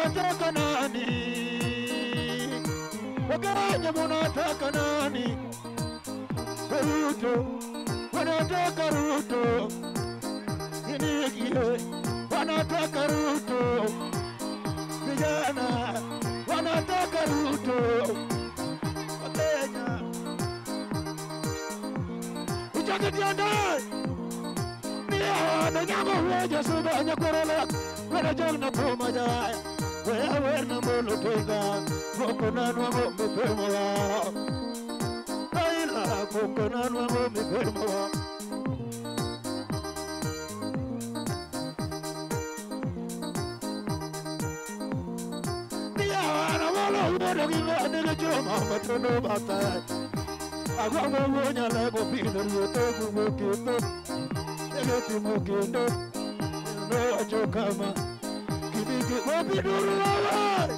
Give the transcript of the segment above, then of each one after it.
munataka nani? Wakenya munataka nani? Ruto, wanataka Ruto. Kindiki, wanataka Ruto. Vijana, wanataka Ruto. Wakenya, ujakitiandai. Niya, nyama huweja suba nyakorela. Wena jogna koma jaya. Wea wena mbolo toiga. Moko nanwa ngombe perma wa. Kaila moko nanwa ngombe perma wa. Niya wana wala huwena gila nile joma matono batai. Agwa mwonya lego pino yote kumokito. Egeti mokito. No achokama. Kindiki wapiduru wawa.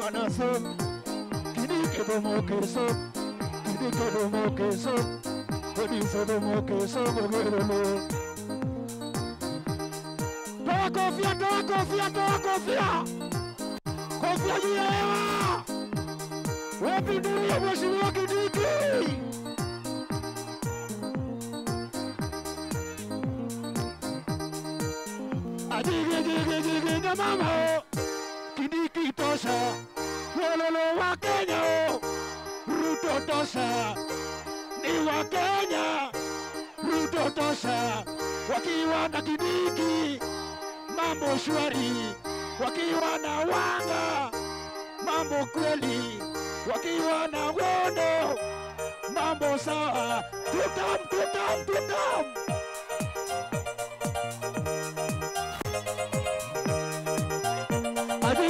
Wanasema Kindiki domo keso. Kindiki domo keso. Kodiso domo keso mogerolo. Toa kofia, toa kofia, toa kofia. Kofia juu ya hewa. Wapiduru ya mheshimiwa Kindiki. Jigi na mama Kindiki tosha Wololo wa Kenya Ruto tosha Ni wa Kenya Ruto tosha Wakiwa na Kindiki mambo shwari Wakiwa na Wanga mambo kweli Wakiwa na Wono mambo sawa Tutam, tutam, tutam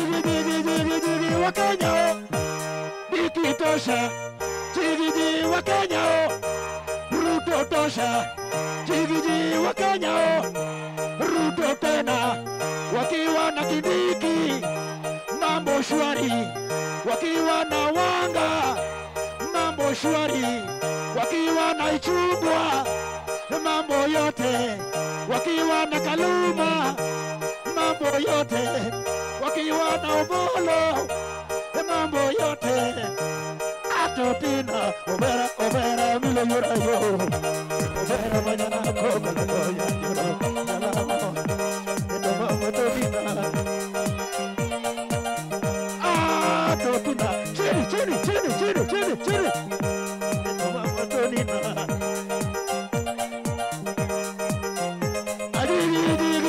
Jigi wa Kenya Kindiki tosha Jigi wa Kenya Ruto tosha Jigi wa Kenya Ruto tena Wakiwa na Kindiki mambo shwari Wakiwa na Wanga mambo shwari Wakiwa na Ichungwa mambo yote Wakiwa na Kaluma mambo yote Wakiwa na Obolo mambo yote Atotina obera obera milo yura yo Obera majana koka lalo ya yura Yalamo Ito mama tobina Atotina Chiri chiri chiri chiri chiri chiri Ito mama tobina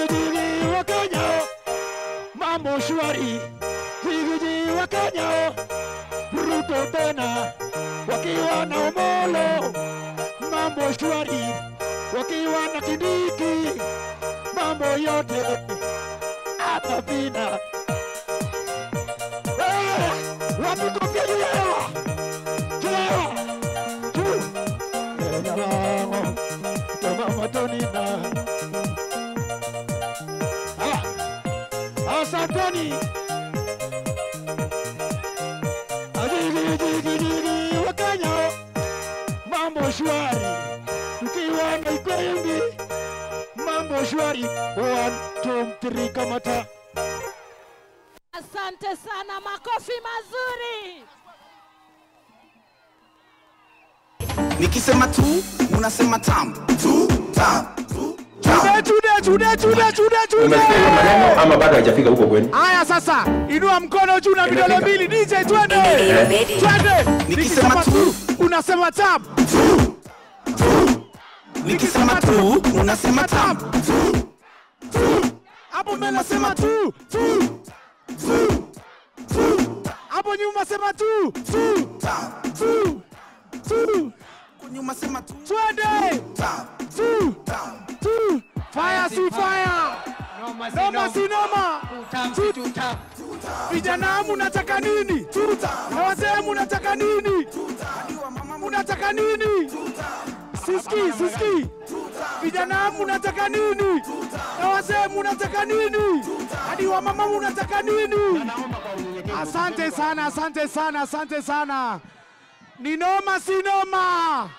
Digi wa Kenya mambo shwari Jigi wa Kenya Ruto tena Wakiwa na Omolo mambo shwari Wakiwa na Kindiki mambo yote Atapina Wapi kofia juu ya hewa Juu ya hewa Juu Yalamo Tomama tonina Asanteni Jigi wa Kenya mambo shwari Ukiwa na Ikoyungi mambo shwari 1, 2, 3 kamata Asante sana makofi mazuri Nikisema tu unasema tam tu tam Umesikia maneno ama bado hajafika huko kwenu? Haya sasa, inua mkono juu na vidole mbili DJ twende. Twende. Nikisema tu unasema tam. Nikisema tu unasema tam. Hapo mbele nasema tu. Hapo nyuma sema tu. Nyuma sema tu. Twende. Fire si fire. Noma si noma. Vijana mnataka nini? Na wazee mnataka nini? Mnataka nini? Siski. Vijana mnataka nini? Na wazee mnataka nini? Hadi wa mama mnataka nini? Asante sana. Ni noma si noma.